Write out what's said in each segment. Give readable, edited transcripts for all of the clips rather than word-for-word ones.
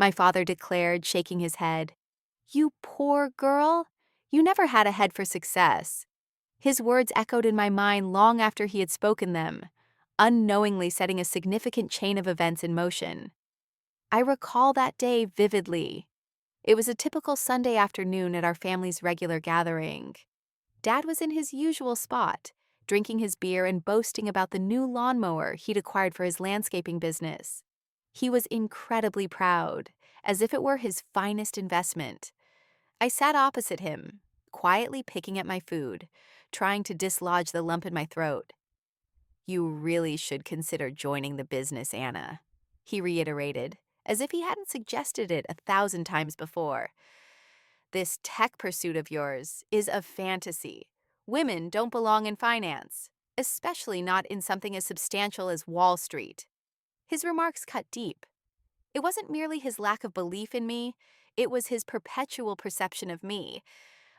my father declared, shaking his head. You poor girl. You never had a head for success. His words echoed in my mind long after he had spoken them, unknowingly setting a significant chain of events in motion. I recall that day vividly. It was a typical Sunday afternoon at our family's regular gathering. Dad was in his usual spot, drinking his beer and boasting about the new lawnmower he'd acquired for his landscaping business. He was incredibly proud, as if it were his finest investment. I sat opposite him, quietly picking at my food, trying to dislodge the lump in my throat. You really should consider joining the business, Anna, he reiterated, as if he hadn't suggested it 1,000 times before. This tech pursuit of yours is a fantasy. Women don't belong in finance, especially not in something as substantial as Wall Street. His remarks cut deep. It wasn't merely his lack of belief in me, it was his perpetual perception of me.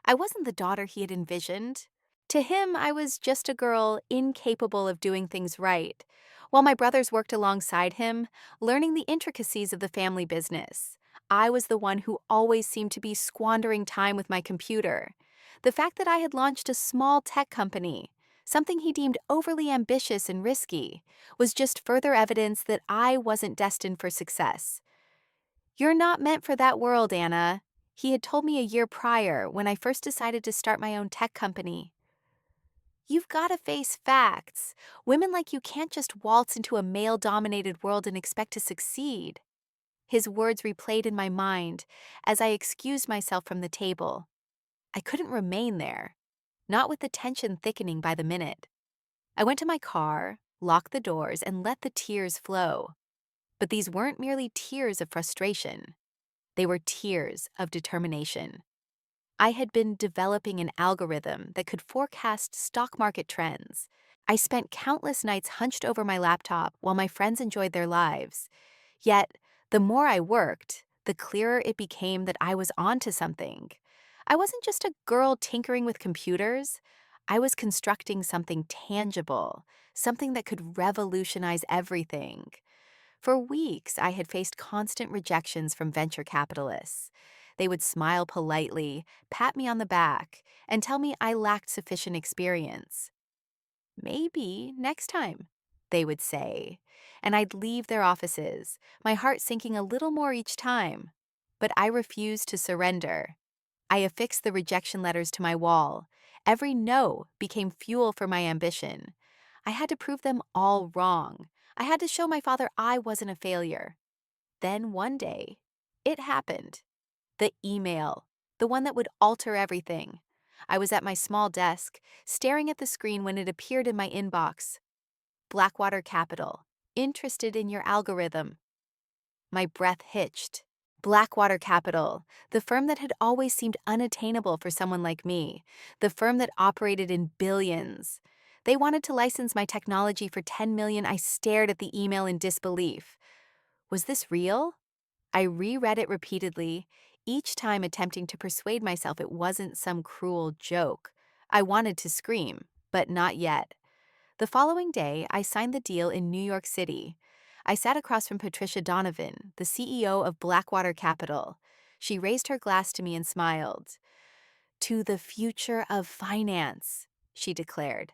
I wasn't the daughter he had envisioned. To him, I was just a girl incapable of doing things right, while my brothers worked alongside him, learning the intricacies of the family business. I was the one who always seemed to be squandering time with my computer. The fact that I had launched a small tech company, something he deemed overly ambitious and risky, was just further evidence that I wasn't destined for success. You're not meant for that world, Anna, he had told me a year prior when I first decided to start my own tech company. You've got to face facts. Women like you can't just waltz into a male-dominated world and expect to succeed. His words replayed in my mind as I excused myself from the table. I couldn't remain there, not with the tension thickening by the minute. I went to my car, locked the doors, and let the tears flow. But these weren't merely tears of frustration. They were tears of determination. I had been developing an algorithm that could forecast stock market trends. I spent countless nights hunched over my laptop while my friends enjoyed their lives. Yet, the more I worked, the clearer it became that I was onto something. I wasn't just a girl tinkering with computers. I was constructing something tangible, something that could revolutionize everything. For weeks, I had faced constant rejections from venture capitalists. They would smile politely, pat me on the back, and tell me I lacked sufficient experience. Maybe next time, they would say, and I'd leave their offices, my heart sinking a little more each time. But I refused to surrender. I affixed the rejection letters to my wall. Every no became fuel for my ambition. I had to prove them all wrong. I had to show my father I wasn't a failure. Then one day, it happened. The email, the one that would alter everything. I was at my small desk, staring at the screen when it appeared in my inbox. Blackwater Capital, interested in your algorithm. My breath hitched. Blackwater Capital, the firm that had always seemed unattainable for someone like me, the firm that operated in billions. They wanted to license my technology for $10 million. I stared at the email in disbelief. Was this real? I reread it repeatedly, each time attempting to persuade myself it wasn't some cruel joke. I wanted to scream, but not yet. The following day, I signed the deal in New York City. I sat across from Patricia Donovan, the CEO of Blackwater Capital. She raised her glass to me and smiled. "To the future of finance," she declared.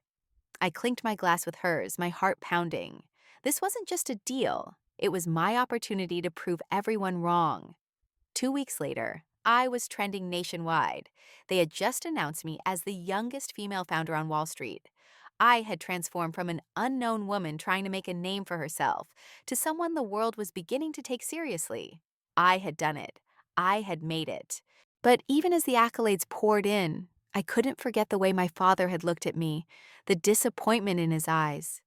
I clinked my glass with hers, my heart pounding. This wasn't just a deal. It was my opportunity to prove everyone wrong. 2 weeks later, I was trending nationwide. They had just announced me as the youngest female founder on Wall Street. I had transformed from an unknown woman trying to make a name for herself to someone the world was beginning to take seriously. I had done it. I had made it. But even as the accolades poured in, I couldn't forget the way my father had looked at me, the disappointment in his eyes.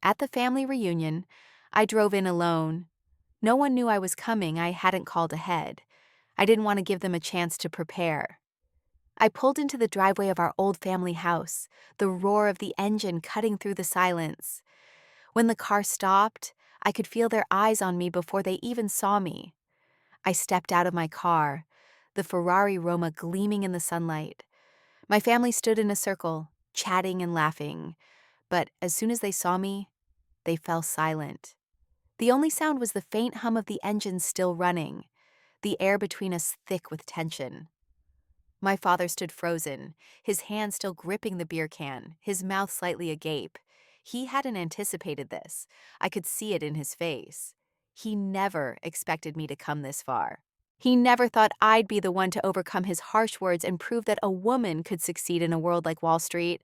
At the family reunion, I drove in alone. No one knew I was coming. I hadn't called ahead. I didn't want to give them a chance to prepare. I pulled into the driveway of our old family house, the roar of the engine cutting through the silence. When the car stopped, I could feel their eyes on me before they even saw me. I stepped out of my car, the Ferrari Roma gleaming in the sunlight. My family stood in a circle, chatting and laughing, but as soon as they saw me, they fell silent. The only sound was the faint hum of the engine still running, the air between us thick with tension. My father stood frozen, his hand still gripping the beer can, his mouth slightly agape. He hadn't anticipated this. I could see it in his face. He never expected me to come this far. He never thought I'd be the one to overcome his harsh words and prove that a woman could succeed in a world like Wall Street.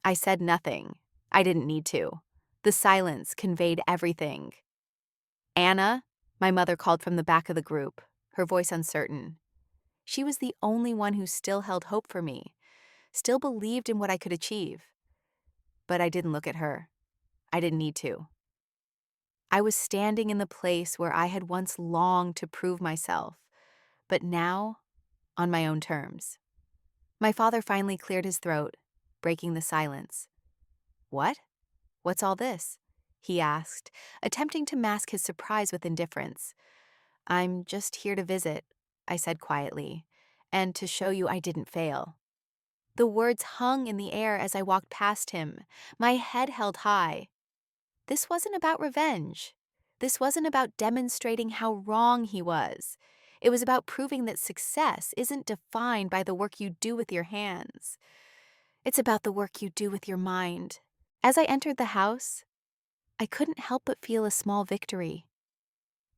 I said nothing. I didn't need to. The silence conveyed everything. Anna, my mother called from the back of the group, her voice uncertain. She was the only one who still held hope for me, still believed in what I could achieve. But I didn't look at her. I didn't need to. I was standing in the place where I had once longed to prove myself, but now on my own terms. My father finally cleared his throat, breaking the silence. "What? What's all this?" he asked, attempting to mask his surprise with indifference. "I'm just here to visit," I said quietly, "and to show you I didn't fail." The words hung in the air as I walked past him, my head held high. This wasn't about revenge. This wasn't about demonstrating how wrong he was. It was about proving that success isn't defined by the work you do with your hands. It's about the work you do with your mind. As I entered the house, I couldn't help but feel a small victory.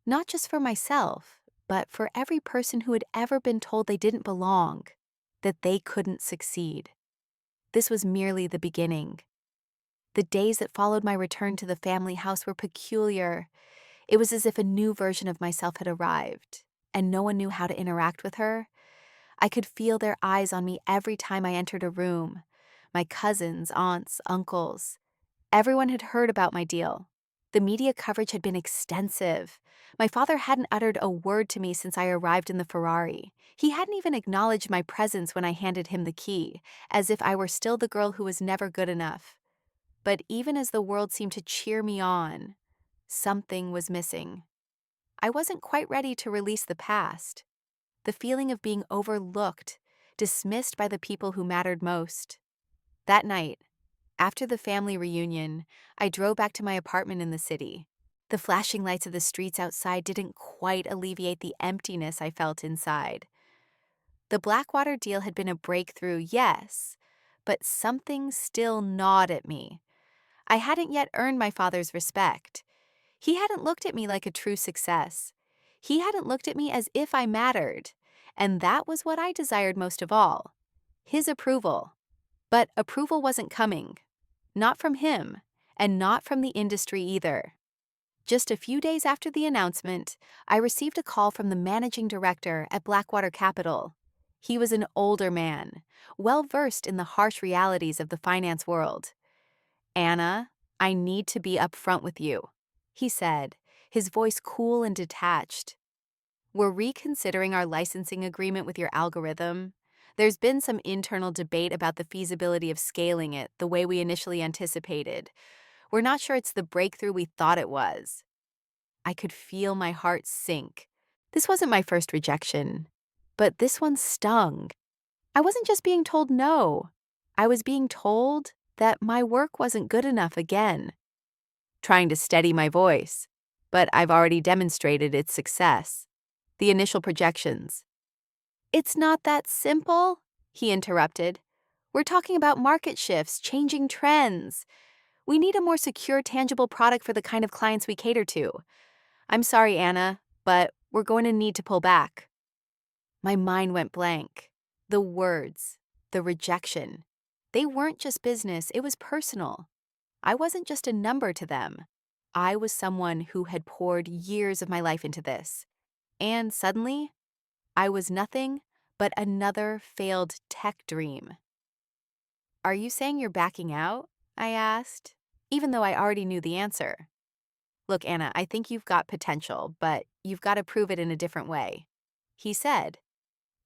Not just for myself, but for every person who had ever been told they didn't belong, that they couldn't succeed. This was merely the beginning. The days that followed my return to the family house were peculiar. It was as if a new version of myself had arrived, and no one knew how to interact with her. I could feel their eyes on me every time I entered a room. My cousins, aunts, uncles. Everyone had heard about my deal. The media coverage had been extensive. My father hadn't uttered a word to me since I arrived in the Ferrari. He hadn't even acknowledged my presence when I handed him the key, as if I were still the girl who was never good enough. But even as the world seemed to cheer me on, something was missing. I wasn't quite ready to release the past. The feeling of being overlooked, dismissed by the people who mattered most. That night, after the family reunion, I drove back to my apartment in the city. The flashing lights of the streets outside didn't quite alleviate the emptiness I felt inside. The Blackwater deal had been a breakthrough, yes, but something still gnawed at me. I hadn't yet earned my father's respect. He hadn't looked at me like a true success. He hadn't looked at me as if I mattered. And that was what I desired most of all. His approval. But approval wasn't coming. Not from him, and not from the industry either. Just a few days after the announcement, I received a call from the managing director at Blackwater Capital. He was an older man, well-versed in the harsh realities of the finance world. "Anna, I need to be upfront with you," he said, his voice cool and detached. "We're reconsidering our licensing agreement with your algorithm. There's been some internal debate about the feasibility of scaling it the way we initially anticipated. We're not sure it's the breakthrough we thought it was." I could feel my heart sink. This wasn't my first rejection, but this one stung. I wasn't just being told no. I was being told that my work wasn't good enough again. Trying to steady my voice, but I've already demonstrated its success. The initial projections. "It's not that simple," he interrupted. "We're talking about market shifts, changing trends. We need a more secure, tangible product for the kind of clients we cater to. I'm sorry, Anna, but we're going to need to pull back." My mind went blank. The words, the rejection. They weren't just business, it was personal. I wasn't just a number to them. I was someone who had poured years of my life into this. And suddenly, I was nothing but another failed tech dream. "Are you saying you're backing out?" I asked, even though I already knew the answer. "Look, Anna, I think you've got potential, but you've got to prove it in a different way," he said.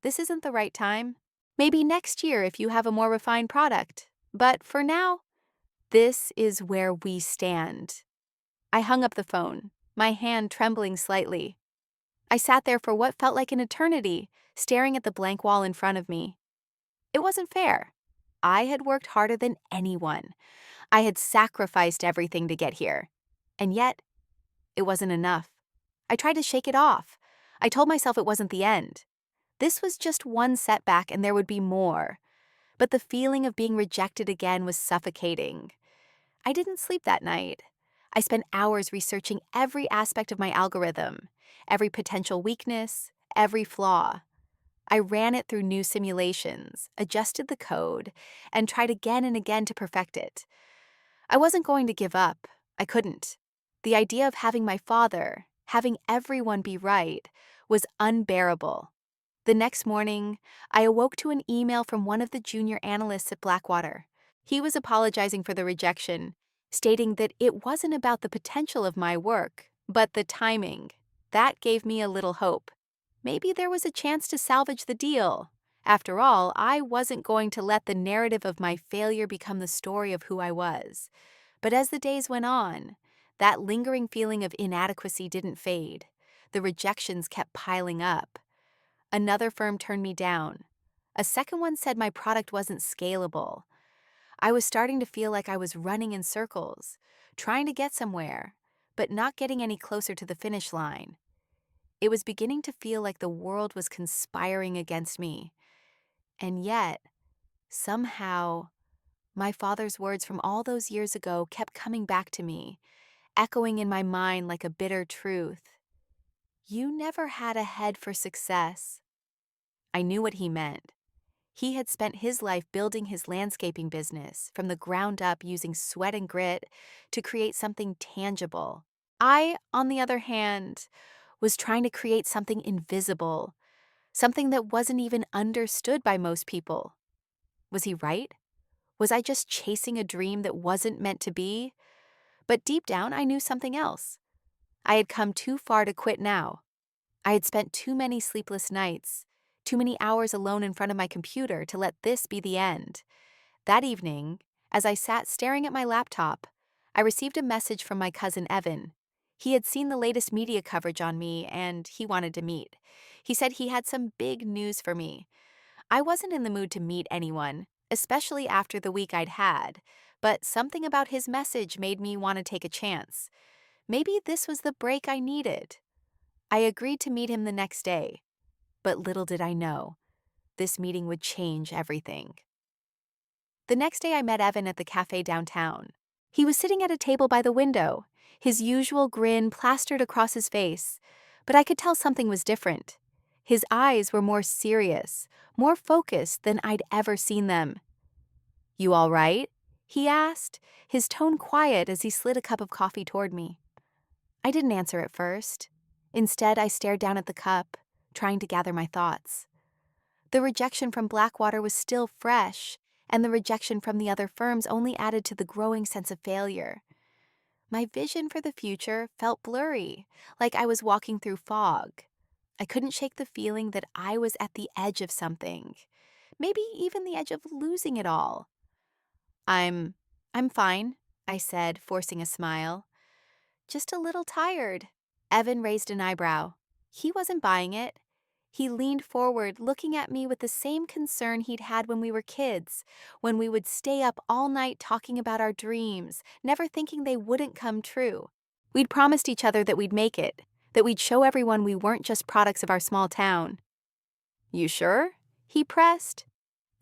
"This isn't the right time. Maybe next year if you have a more refined product. But for now, this is where we stand." I hung up the phone, my hand trembling slightly. I sat there for what felt like an eternity, staring at the blank wall in front of me. It wasn't fair. I had worked harder than anyone. I had sacrificed everything to get here. And yet, It wasn't enough. I tried to shake it off. I told myself it wasn't the end. This was just one setback and there would be more. But the feeling of being rejected again was suffocating. I didn't sleep that night. I spent hours researching every aspect of my algorithm, every potential weakness, every flaw. I ran it through new simulations, adjusted the code, and tried again and again to perfect it. I wasn't going to give up. I couldn't. The idea of having my father, having everyone be right, was unbearable. The next morning, I awoke to an email from one of the junior analysts at Blackwater. He was apologizing for the rejection, stating that it wasn't about the potential of my work, but the timing. That gave me a little hope. Maybe there was a chance to salvage the deal. After all, I wasn't going to let the narrative of my failure become the story of who I was. But as the days went on, that lingering feeling of inadequacy didn't fade. The rejections kept piling up. Another firm turned me down. A second one said my product wasn't scalable. I was starting to feel like I was running in circles, trying to get somewhere, but not getting any closer to the finish line. It was beginning to feel like the world was conspiring against me. And yet, somehow, my father's words from all those years ago kept coming back to me, echoing in my mind like a bitter truth. You never had a head for success. I knew what he meant. He had spent his life building his landscaping business from the ground up using sweat and grit to create something tangible. I, on the other hand, was trying to create something invisible, something that wasn't even understood by most people. Was he right? Was I just chasing a dream that wasn't meant to be? But deep down, I knew something else. I had come too far to quit now. I had spent too many sleepless nights, too many hours alone in front of my computer to let this be the end. That evening, as I sat staring at my laptop, I received a message from my cousin Evan. He had seen the latest media coverage on me and he wanted to meet. He said he had some big news for me. I wasn't in the mood to meet anyone, especially after the week I'd had, but something about his message made me want to take a chance. Maybe this was the break I needed. I agreed to meet him the next day, but little did I know, this meeting would change everything. The next day I met Evan at the cafe downtown. He was sitting at a table by the window, his usual grin plastered across his face, but I could tell something was different. His eyes were more serious, more focused than I'd ever seen them. "You all right?" he asked, his tone quiet as he slid a cup of coffee toward me. I didn't answer at first. Instead, I stared down at the cup, trying to gather my thoughts. The rejection from Blackwater was still fresh, and the rejection from the other firms only added to the growing sense of failure. My vision for the future felt blurry, like I was walking through fog. I couldn't shake the feeling that I was at the edge of something, maybe even the edge of losing it all. I'm fine," I said, forcing a smile. "Just a little tired." Evan raised an eyebrow. He wasn't buying it. He leaned forward, looking at me with the same concern he'd had when we were kids, when we would stay up all night talking about our dreams, never thinking they wouldn't come true. We'd promised each other that we'd make it, that we'd show everyone we weren't just products of our small town. "You sure?" he pressed.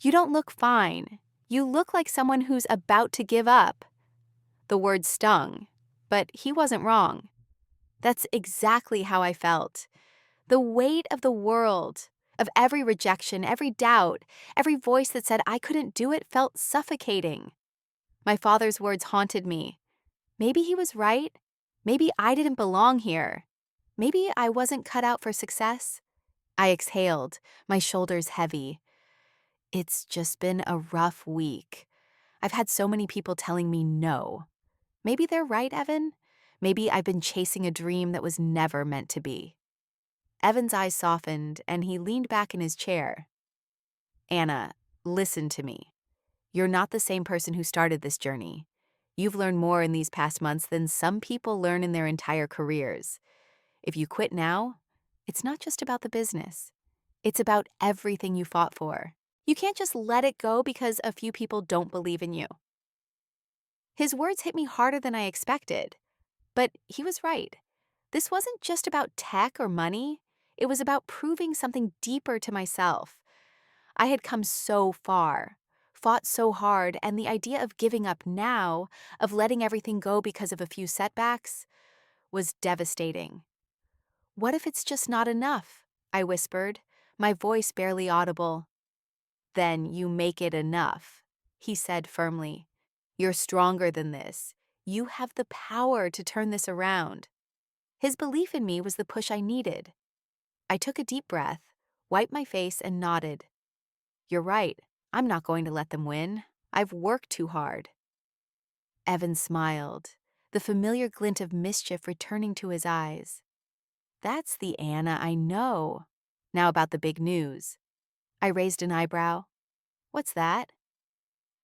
"You don't look fine. You look like someone who's about to give up." The words stung, but he wasn't wrong. That's exactly how I felt. The weight of the world, of every rejection, every doubt, every voice that said I couldn't do it felt suffocating. My father's words haunted me. Maybe he was right. Maybe I didn't belong here. Maybe I wasn't cut out for success. I exhaled, my shoulders heavy. It's just been a rough week. I've had so many people telling me no. Maybe they're right, Evan. Maybe I've been chasing a dream that was never meant to be. Evan's eyes softened, and he leaned back in his chair. "Anna, listen to me. You're not the same person who started this journey. You've learned more in these past months than some people learn in their entire careers. If you quit now, it's not just about the business. It's about everything you fought for. You can't just let it go because a few people don't believe in you." His words hit me harder than I expected. But he was right. This wasn't just about tech or money, it was about proving something deeper to myself. I had come so far, fought so hard, and the idea of giving up now, of letting everything go because of a few setbacks, was devastating. What if it's just not enough? I whispered, my voice barely audible. Then you make it enough, he said firmly. You're stronger than this. You have the power to turn this around. His belief in me was the push I needed. I took a deep breath, wiped my face, and nodded. You're right. I'm not going to let them win. I've worked too hard. Evan smiled, the familiar glint of mischief returning to his eyes. That's the Anna I know. Now about the big news. I raised an eyebrow. What's that?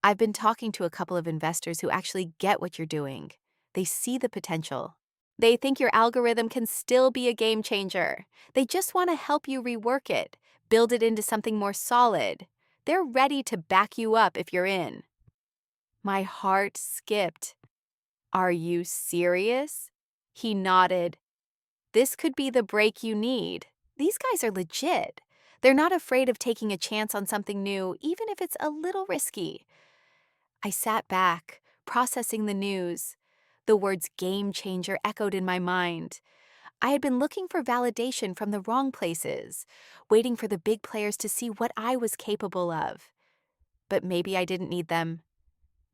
I've been talking to a couple of investors who actually get what you're doing. They see the potential. They think your algorithm can still be a game changer. They just want to help you rework it, build it into something more solid. They're ready to back you up if you're in. My heart skipped. Are you serious? He nodded. This could be the break you need. These guys are legit. They're not afraid of taking a chance on something new, even if it's a little risky. I sat back, processing the news. The words game changer echoed in my mind. I had been looking for validation from the wrong places, waiting for the big players to see what I was capable of. But maybe I didn't need them.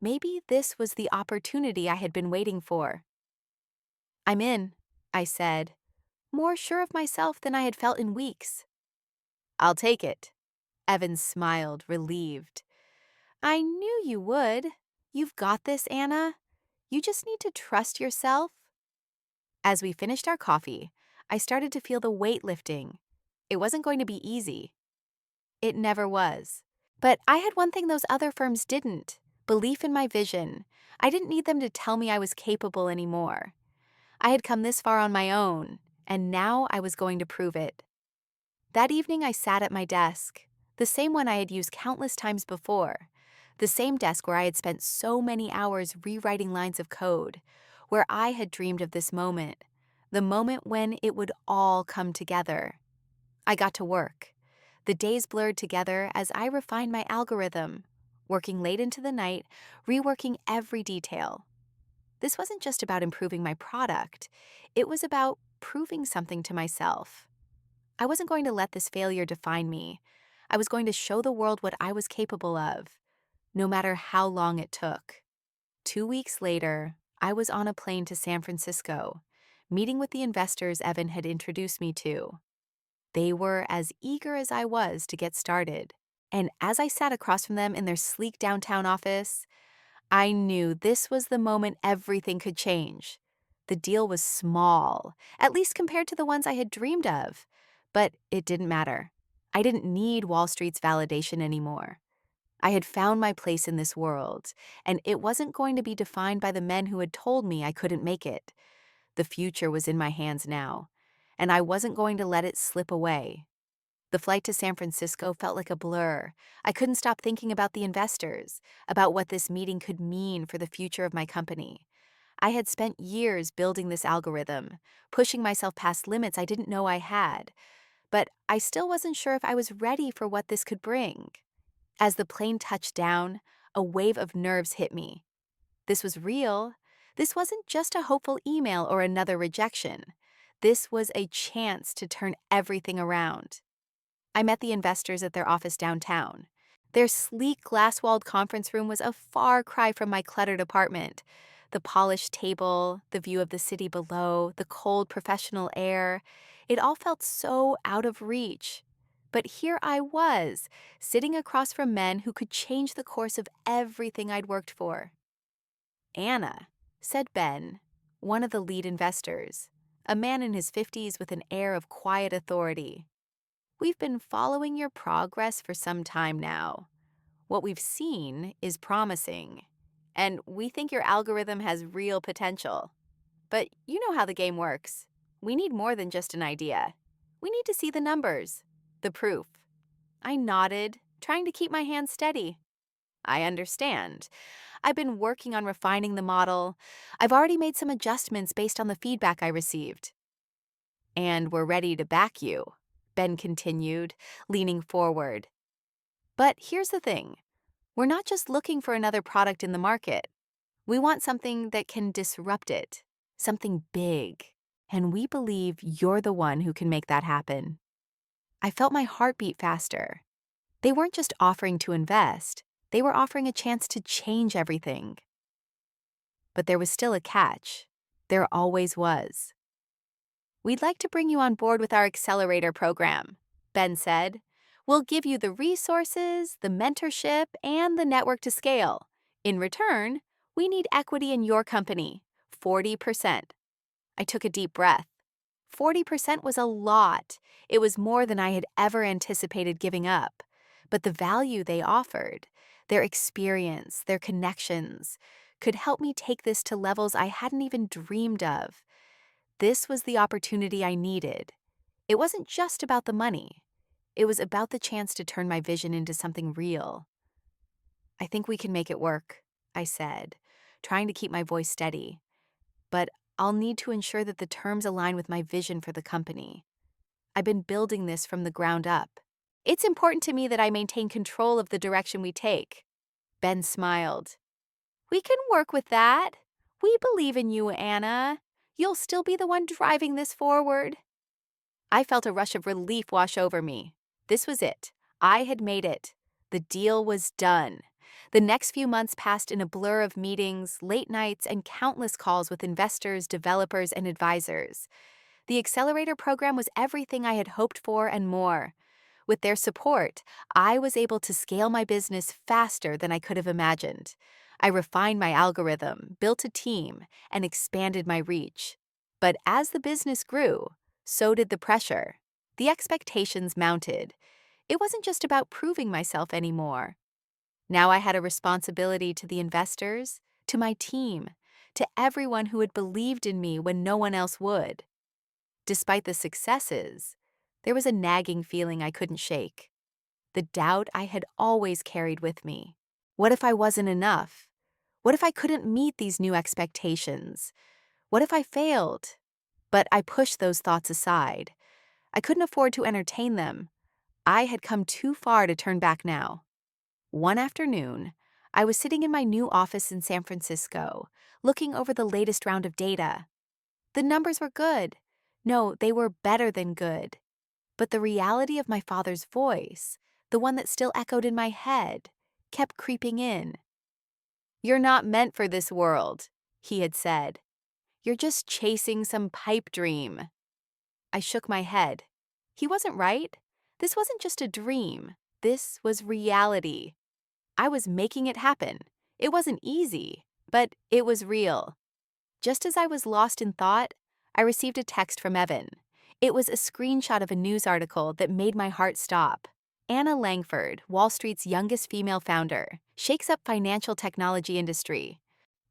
Maybe this was the opportunity I had been waiting for. I'm in, I said, more sure of myself than I had felt in weeks. I'll take it. Evan smiled, relieved. I knew you would. You've got this, Anna. You just need to trust yourself. As we finished our coffee, I started to feel the weight lifting. It wasn't going to be easy. It never was. But I had one thing those other firms didn't: belief in my vision. I didn't need them to tell me I was capable anymore. I had come this far on my own, and now I was going to prove it. That evening I sat at my desk, the same one I had used countless times before, the same desk where I had spent so many hours rewriting lines of code, where I had dreamed of this moment, the moment when it would all come together. I got to work. The days blurred together as I refined my algorithm, working late into the night, reworking every detail. This wasn't just about improving my product. It was about proving something to myself. I wasn't going to let this failure define me. I was going to show the world what I was capable of, no matter how long it took. 2 weeks later, I was on a plane to San Francisco, meeting with the investors Evan had introduced me to. They were as eager as I was to get started, and as I sat across from them in their sleek downtown office, I knew this was the moment everything could change. The deal was small, at least compared to the ones I had dreamed of, but it didn't matter. I didn't need Wall Street's validation anymore. I had found my place in this world, and it wasn't going to be defined by the men who had told me I couldn't make it. The future was in my hands now, and I wasn't going to let it slip away. The flight to San Francisco felt like a blur. I couldn't stop thinking about the investors, about what this meeting could mean for the future of my company. I had spent years building this algorithm, pushing myself past limits I didn't know I had, but I still wasn't sure if I was ready for what this could bring. As the plane touched down, a wave of nerves hit me. This was real. This wasn't just a hopeful email or another rejection. This was a chance to turn everything around. I met the investors at their office downtown. Their sleek glass-walled conference room was a far cry from my cluttered apartment. The polished table, the view of the city below, the cold professional air, it all felt so out of reach. But here I was, sitting across from men who could change the course of everything I'd worked for. Anna, said Ben, one of the lead investors, a man in his 50s with an air of quiet authority. We've been following your progress for some time now. What we've seen is promising, and we think your algorithm has real potential. But you know how the game works. We need more than just an idea. We need to see the numbers, the proof. I nodded, trying to keep my hands steady. I understand. I've been working on refining the model. I've already made some adjustments based on the feedback I received. And we're ready to back you, Ben continued, leaning forward. But here's the thing. We're not just looking for another product in the market. We want something that can disrupt it, something big. And we believe you're the one who can make that happen. I felt my heart beat faster. They weren't just offering to invest, they were offering a chance to change everything. But there was still a catch. There always was. We'd like to bring you on board with our accelerator program, Ben said. We'll give you the resources, the mentorship, and the network to scale. In return, we need equity in your company, 40%. I took a deep breath. 40% was a lot. It was more than I had ever anticipated giving up. But the value they offered, their experience, their connections, could help me take this to levels I hadn't even dreamed of. This was the opportunity I needed. It wasn't just about the money. It was about the chance to turn my vision into something real. I think we can make it work, I said, trying to keep my voice steady. But I'll need to ensure that the terms align with my vision for the company. I've been building this from the ground up. It's important to me that I maintain control of the direction we take. Ben smiled. We can work with that. We believe in you, Anna. You'll still be the one driving this forward. I felt a rush of relief wash over me. This was it. I had made it. The deal was done. The next few months passed in a blur of meetings, late nights, and countless calls with investors, developers, and advisors. The accelerator program was everything I had hoped for and more. With their support, I was able to scale my business faster than I could have imagined. I refined my algorithm, built a team, and expanded my reach. But as the business grew, so did the pressure. The expectations mounted. It wasn't just about proving myself anymore. Now I had a responsibility to the investors, to my team, to everyone who had believed in me when no one else would. Despite the successes, there was a nagging feeling I couldn't shake. The doubt I had always carried with me. What if I wasn't enough? What if I couldn't meet these new expectations? What if I failed? But I pushed those thoughts aside. I couldn't afford to entertain them. I had come too far to turn back now. One afternoon, I was sitting in my new office in San Francisco, looking over the latest round of data. The numbers were good. No, they were better than good. But the reality of my father's voice, the one that still echoed in my head, kept creeping in. You're not meant for this world, he had said. You're just chasing some pipe dream. I shook my head. He wasn't right. This wasn't just a dream. This was reality. I was making it happen. It wasn't easy, but it was real. Just as I was lost in thought, I received a text from Evan. It was a screenshot of a news article that made my heart stop. Anna Langford, Wall Street's youngest female founder, shakes up financial technology industry.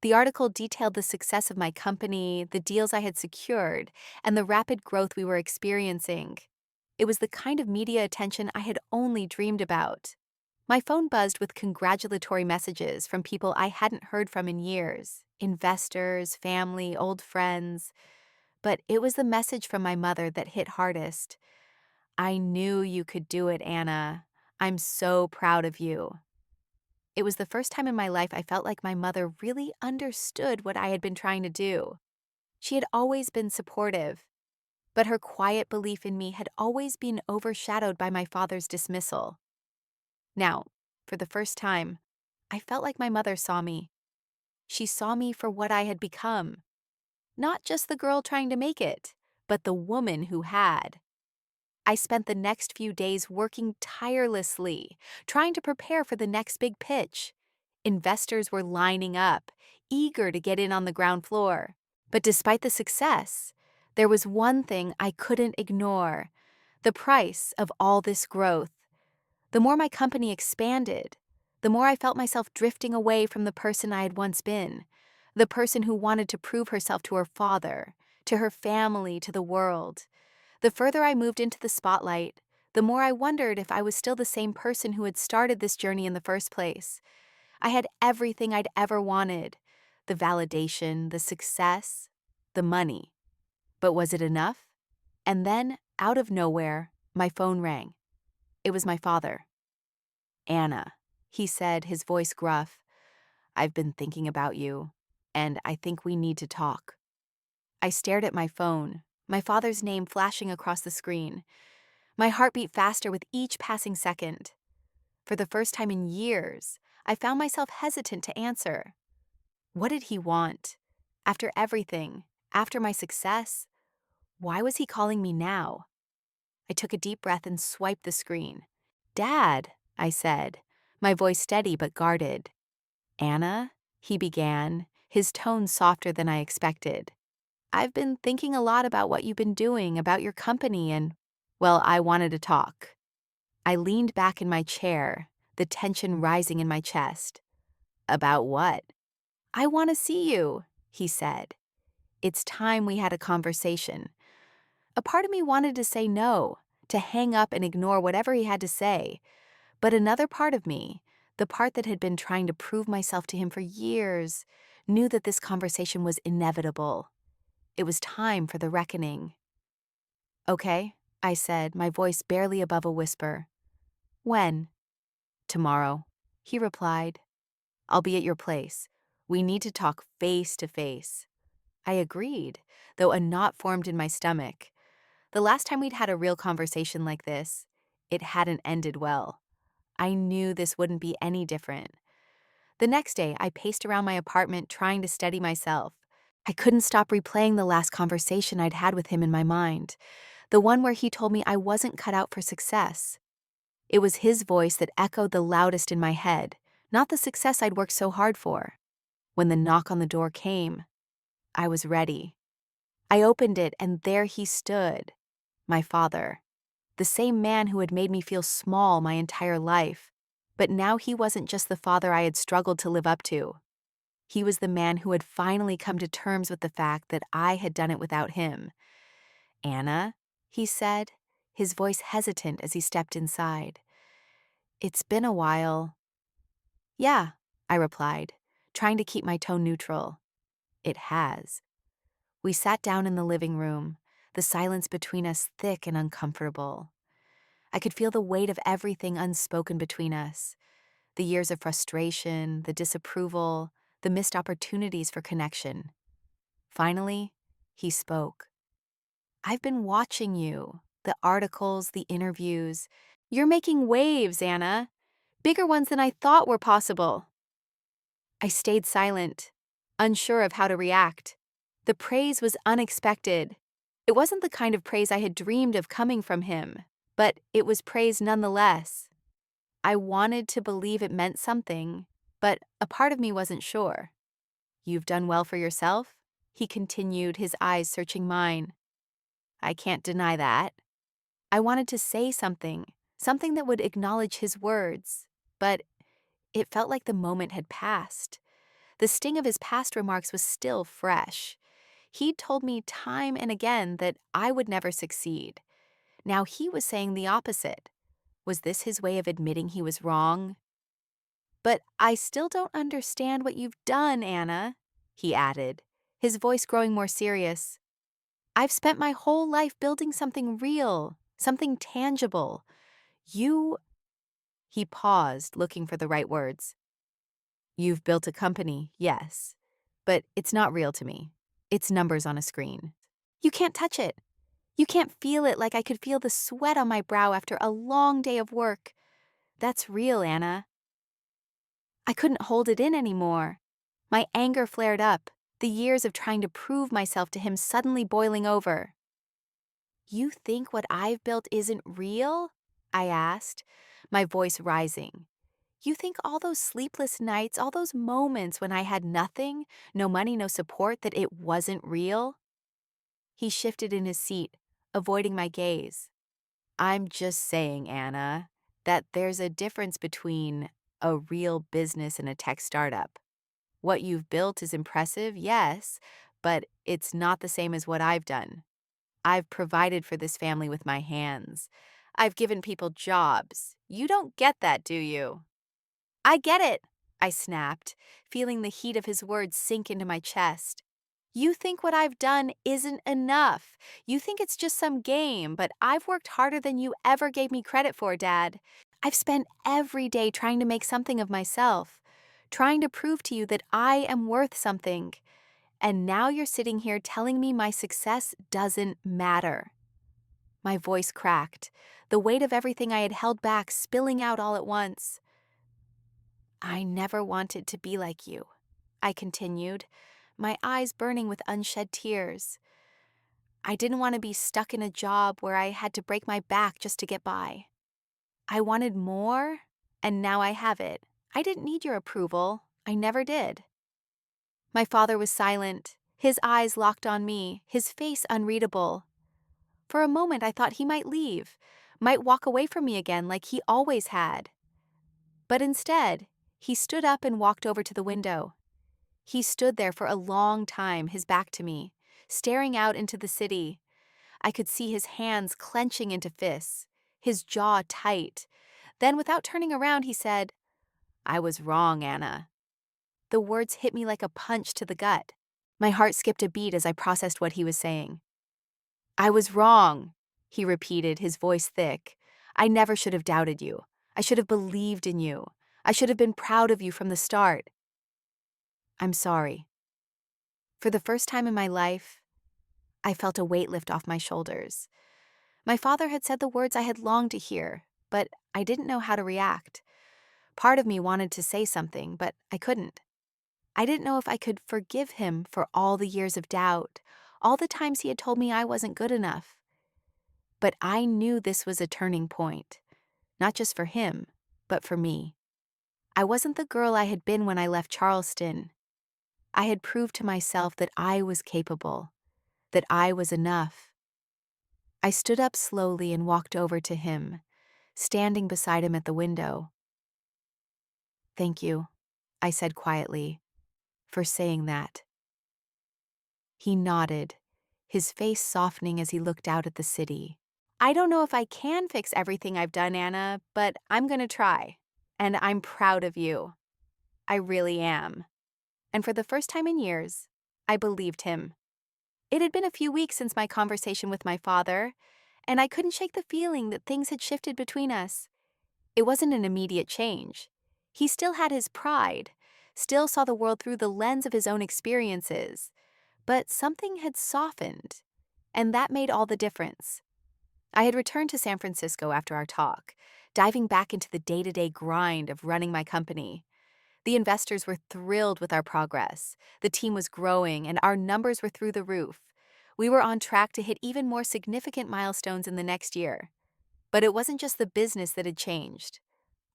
The article detailed the success of my company, the deals I had secured, and the rapid growth we were experiencing. It was the kind of media attention I had only dreamed about. My phone buzzed with congratulatory messages from people I hadn't heard from in years, investors, family, old friends. But it was the message from my mother that hit hardest. I knew you could do it, Anna. I'm so proud of you. It was the first time in my life I felt like my mother really understood what I had been trying to do. She had always been supportive, but her quiet belief in me had always been overshadowed by my father's dismissal. Now, for the first time, I felt like my mother saw me. She saw me for what I had become. Not just the girl trying to make it, but the woman who had. I spent the next few days working tirelessly, trying to prepare for the next big pitch. Investors were lining up, eager to get in on the ground floor. But despite the success, there was one thing I couldn't ignore: the price of all this growth. The more my company expanded, the more I felt myself drifting away from the person I had once been, the person who wanted to prove herself to her father, to her family, to the world. The further I moved into the spotlight, the more I wondered if I was still the same person who had started this journey in the first place. I had everything I'd ever wanted: the validation, the success, the money. But was it enough? And then, out of nowhere, my phone rang. It was my father. "Anna," he said, his voice gruff, "I've been thinking about you, and I think we need to talk." I stared at my phone, my father's name flashing across the screen. My heart beat faster with each passing second. For the first time in years, I found myself hesitant to answer. What did he want? After everything, after my success, why was he calling me now? I took a deep breath and swiped the screen. "Dad," I said, my voice steady but guarded. "Anna," he began, his tone softer than I expected. "I've been thinking a lot about what you've been doing, about your company, and, well, I wanted to talk." I leaned back in my chair, the tension rising in my chest. "About what?" "I want to see you," he said. It's time we had a conversation. A part of me wanted to say no, to hang up and ignore whatever he had to say. But another part of me, the part that had been trying to prove myself to him for years, knew that this conversation was inevitable. It was time for the reckoning. "Okay," I said, my voice barely above a whisper. "When?" "Tomorrow," he replied. "I'll be at your place. We need to talk face to face." I agreed, though a knot formed in my stomach. The last time we'd had a real conversation like this, it hadn't ended well. I knew this wouldn't be any different. The next day, I paced around my apartment trying to steady myself. I couldn't stop replaying the last conversation I'd had with him in my mind, the one where he told me I wasn't cut out for success. It was his voice that echoed the loudest in my head, not the success I'd worked so hard for. When the knock on the door came, I was ready. I opened it, and there he stood, my father, the same man who had made me feel small my entire life. But now he wasn't just the father I had struggled to live up to. He was the man who had finally come to terms with the fact that I had done it without him. "Anna," he said, his voice hesitant as he stepped inside. "It's been a while." "Yeah," I replied, trying to keep my tone neutral. "It has." We sat down in the living room, the silence between us thick and uncomfortable. I could feel the weight of everything unspoken between us. The years of frustration, the disapproval, the missed opportunities for connection. Finally, he spoke. "I've been watching you, the articles, the interviews. You're making waves, Anna. Bigger ones than I thought were possible." I stayed silent, unsure of how to react. The praise was unexpected. It wasn't the kind of praise I had dreamed of coming from him, but it was praise nonetheless. I wanted to believe it meant something, but a part of me wasn't sure. "You've done well for yourself?" he continued, his eyes searching mine. "I can't deny that." I wanted to say something, something that would acknowledge his words, but it felt like the moment had passed. The sting of his past remarks was still fresh. He'd told me time and again that I would never succeed. Now he was saying the opposite. Was this his way of admitting he was wrong? "But I still don't understand what you've done, Anna," he added, his voice growing more serious. "I've spent my whole life building something real, something tangible. You—" He paused, looking for the right words. "You've built a company, yes, but it's not real to me. It's numbers on a screen. You can't touch it. You can't feel it like I could feel the sweat on my brow after a long day of work. That's real, Anna." I couldn't hold it in anymore. My anger flared up, the years of trying to prove myself to him suddenly boiling over. "You think what I've built isn't real?" I asked, my voice rising. "You think all those sleepless nights, all those moments when I had nothing, no money, no support, that it wasn't real?" He shifted in his seat, avoiding my gaze. "I'm just saying, Anna, that there's a difference between a real business and a tech startup. What you've built is impressive, yes, but it's not the same as what I've done. I've provided for this family with my hands. I've given people jobs. You don't get that, do you?" "I get it," I snapped, feeling the heat of his words sink into my chest. You think what I've done isn't enough. You think it's just some game, but I've worked harder than you ever gave me credit for, Dad. I've spent every day trying to make something of myself, trying to prove to you that I am worth something. And now you're sitting here telling me my success doesn't matter. My voice cracked, the weight of everything I had held back spilling out all at once. I never wanted to be like you, I continued, my eyes burning with unshed tears. I didn't want to be stuck in a job where I had to break my back just to get by. I wanted more, and now I have it. I didn't need your approval. I never did. My father was silent, his eyes locked on me, his face unreadable. For a moment I thought he might leave, might walk away from me again like he always had. But instead, he stood up and walked over to the window. He stood there for a long time, his back to me, staring out into the city. I could see his hands clenching into fists, his jaw tight. Then, without turning around, he said, "I was wrong, Anna." The words hit me like a punch to the gut. My heart skipped a beat as I processed what he was saying. "I was wrong," he repeated, his voice thick. "I never should have doubted you. I should have believed in you. I should have been proud of you from the start. I'm sorry." For the first time in my life, I felt a weight lift off my shoulders. My father had said the words I had longed to hear, but I didn't know how to react. Part of me wanted to say something, but I couldn't. I didn't know if I could forgive him for all the years of doubt, all the times he had told me I wasn't good enough. But I knew this was a turning point, not just for him, but for me. I wasn't the girl I had been when I left Charleston. I had proved to myself that I was capable, that I was enough. I stood up slowly and walked over to him, standing beside him at the window. "Thank you," I said quietly, "for saying that." He nodded, his face softening as he looked out at the city. "I don't know if I can fix everything I've done, Anna, but I'm gonna try. And I'm proud of you. I really am." And for the first time in years, I believed him. It had been a few weeks since my conversation with my father, and I couldn't shake the feeling that things had shifted between us. It wasn't an immediate change. He still had his pride, still saw the world through the lens of his own experiences, but something had softened, and that made all the difference. I had returned to San Francisco after our talk, diving back into the day-to-day grind of running my company. The investors were thrilled with our progress. The team was growing, and our numbers were through the roof. We were on track to hit even more significant milestones in the next year. But it wasn't just the business that had changed.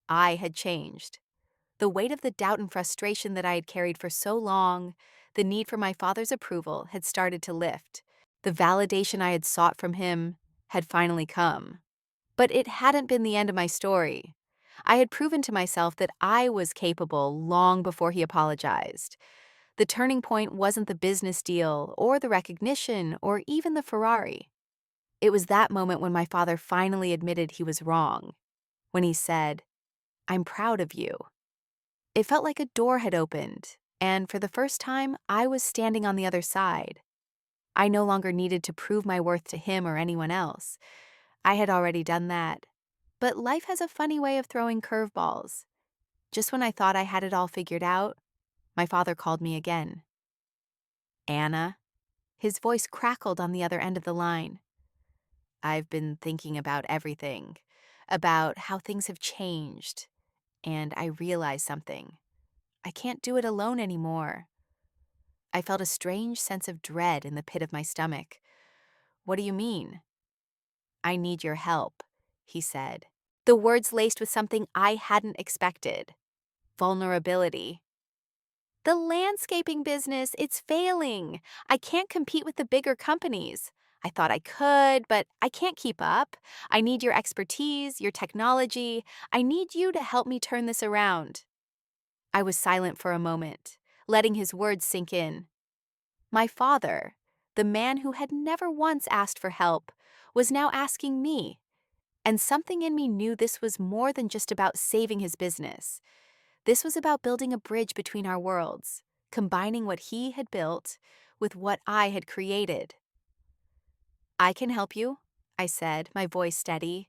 I had changed. The weight of the doubt and frustration that I had carried for so long, the need for my father's approval, had started to lift. The validation I had sought from him had finally come. But it hadn't been the end of my story. I had proven to myself that I was capable long before he apologized. The turning point wasn't the business deal, or the recognition, or even the Ferrari. It was that moment when my father finally admitted he was wrong, when he said, "I'm proud of you." It felt like a door had opened, and for the first time, I was standing on the other side. I no longer needed to prove my worth to him or anyone else. I had already done that. But life has a funny way of throwing curveballs. Just when I thought I had it all figured out, my father called me again. "Anna?" His voice crackled on the other end of the line. "I've been thinking about everything, about how things have changed, and I realized something. I can't do it alone anymore." I felt a strange sense of dread in the pit of my stomach. "What do you mean?" "I need your help," he said. The words laced with something I hadn't expected. Vulnerability. "The landscaping business, it's failing. I can't compete with the bigger companies. I thought I could, but I can't keep up. I need your expertise, your technology. I need you to help me turn this around." I was silent for a moment, letting his words sink in. My father, the man who had never once asked for help, was now asking me. And something in me knew this was more than just about saving his business. This was about building a bridge between our worlds, combining what he had built with what I had created. "I can help you," I said, my voice steady.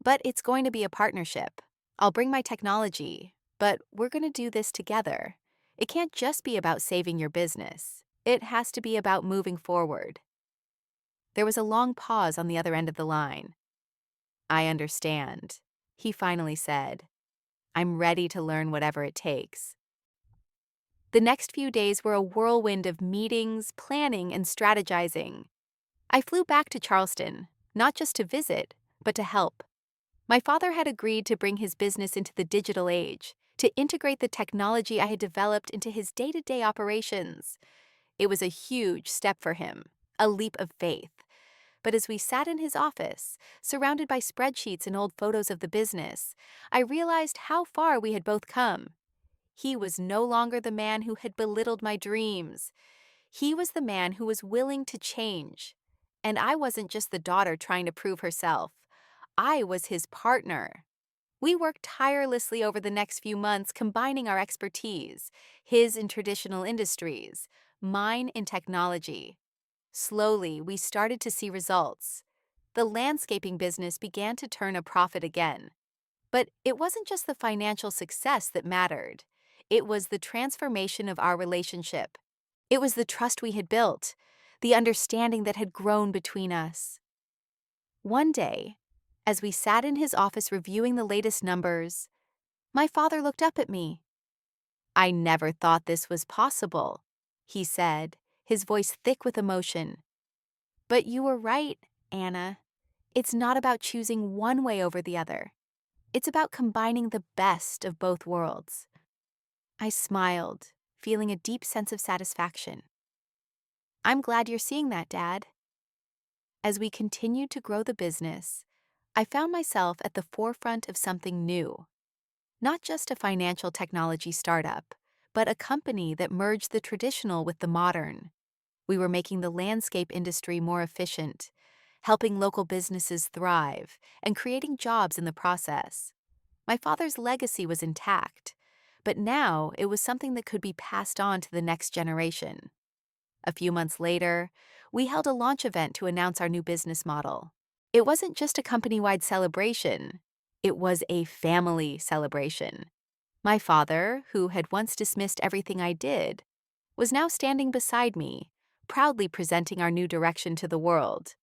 "But it's going to be a partnership. I'll bring my technology, but we're going to do this together. It can't just be about saving your business. It has to be about moving forward." There was a long pause on the other end of the line. "I understand," he finally said. "I'm ready to learn whatever it takes." The next few days were a whirlwind of meetings, planning, and strategizing. I flew back to Charleston, not just to visit, but to help. My father had agreed to bring his business into the digital age, to integrate the technology I had developed into his day-to-day operations. It was a huge step for him, a leap of faith. But as we sat in his office, surrounded by spreadsheets and old photos of the business, I realized how far we had both come. He was no longer the man who had belittled my dreams. He was the man who was willing to change. And I wasn't just the daughter trying to prove herself. I was his partner. We worked tirelessly over the next few months, combining our expertise, his in traditional industries, mine in technology. Slowly, we started to see results. The landscaping business began to turn a profit again. But it wasn't just the financial success that mattered. It was the transformation of our relationship. It was the trust we had built, the understanding that had grown between us. One day, as we sat in his office reviewing the latest numbers, my father looked up at me. "I never thought this was possible," he said, his voice thick with emotion. "But you were right, Anna. It's not about choosing one way over the other. It's about combining the best of both worlds." I smiled, feeling a deep sense of satisfaction. "I'm glad you're seeing that, Dad." As we continued to grow the business, I found myself at the forefront of something new. Not just a financial technology startup, but a company that merged the traditional with the modern. We were making the landscape industry more efficient, helping local businesses thrive, and creating jobs in the process. My father's legacy was intact, but now it was something that could be passed on to the next generation. A few months later, we held a launch event to announce our new business model. It wasn't just a company-wide celebration. It was a family celebration. My father, who had once dismissed everything I did, was now standing beside me, proudly presenting our new direction to the world.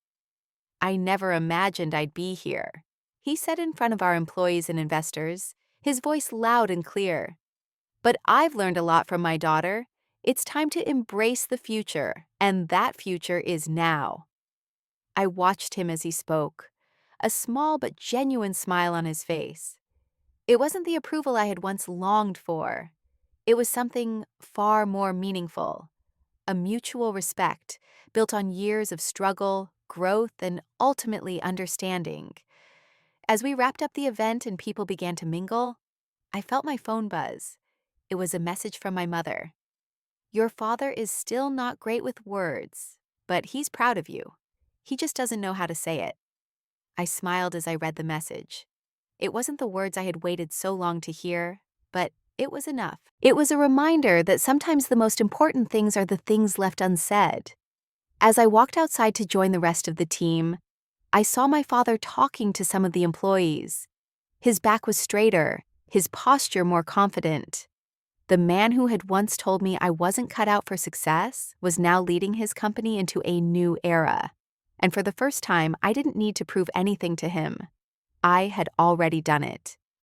"I never imagined I'd be here," he said in front of our employees and investors, his voice loud and clear. "But I've learned a lot from my daughter. It's time to embrace the future, and that future is now." I watched him as he spoke, a small but genuine smile on his face. It wasn't the approval I had once longed for. It was something far more meaningful, a mutual respect built on years of struggle, growth, and ultimately understanding. As we wrapped up the event and people began to mingle, I felt my phone buzz. It was a message from my mother. "Your father is still not great with words, but he's proud of you. He just doesn't know how to say it." I smiled as I read the message. It wasn't the words I had waited so long to hear, but it was enough. It was a reminder that sometimes the most important things are the things left unsaid. As I walked outside to join the rest of the team, I saw my father talking to some of the employees. His back was straighter, his posture more confident. The man who had once told me I wasn't cut out for success was now leading his company into a new era. And for the first time, I didn't need to prove anything to him. I had already done it.